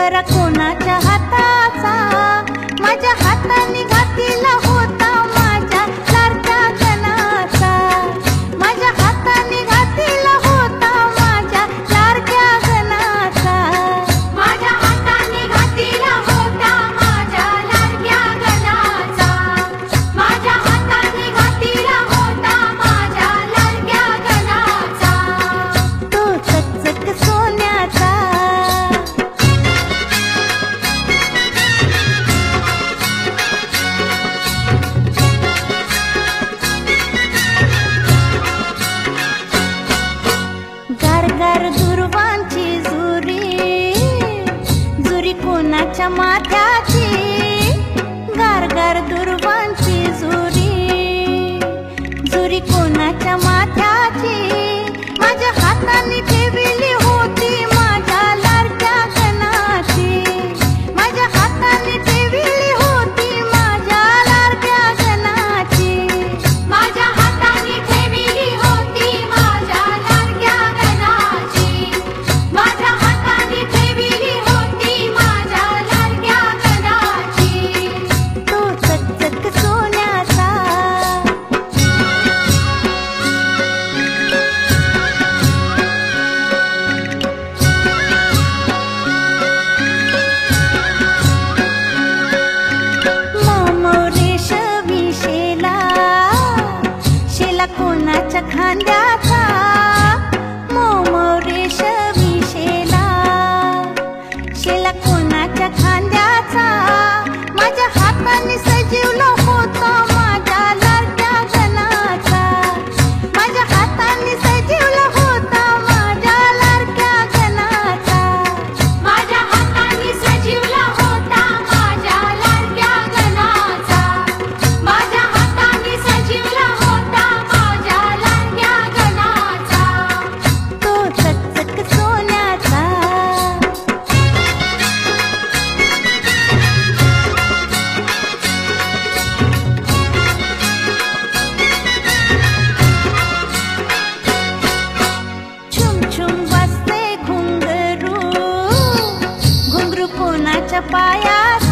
गजरा कोणाच्या हाताचा, माझ्या हाताने घातलेला होता माझ्या लाडक्या गणाचा, माझ्या हाताने घातलेला होता माझ्या लाडक्या गणाचा, माझ्या हाताने घातलेला होता माझ्या लाडक्या गणाचा, माझ्या हाताने घातलेला होता माझ्या लाडक्या गणाचा. तो चकचक सोन्याचा. गारगार दुर्वांची जुरी, जुरी कोणाच्या माथ्याची, गारगार दुर्वांची जुरी, जुरी कोणाच्या माथ्याची, माझ्या हाताने ठेवली होती माझ्या लाडक्या गणाची, माझ्या हाताने ठेवली होती माझ्या लाडक्या गणाची, माझ्या हाताने ठेवली होती माझ्या लाडक्या गणाची, माझ्या हाताने ठेवली होती माझ्या लाडक्या गणाची. तो चकचक सोन्याचा. मोमोरेश विशेला, शेला कोणाच्या खांद्याचा, मोमोरेश विशेला, शेला कोणाच्या खांद्याचा, माझ्या हाताने सजीवला होता माझ्या लाडक्या गणाचा, माझ्या हाताने सजीवला होता माझ्या लाडक्या गणाचा, माझ्या हाताने सजीवला होता माझ्या लाडक्या गणाचा, माझ्या हाताने सजीवला होता माझ्या लाडक्या गणाचा. तो चकचक सोन्याचा. छुम छुम वाजते घुंगरू, घुंगरू कोणाच्या पायात,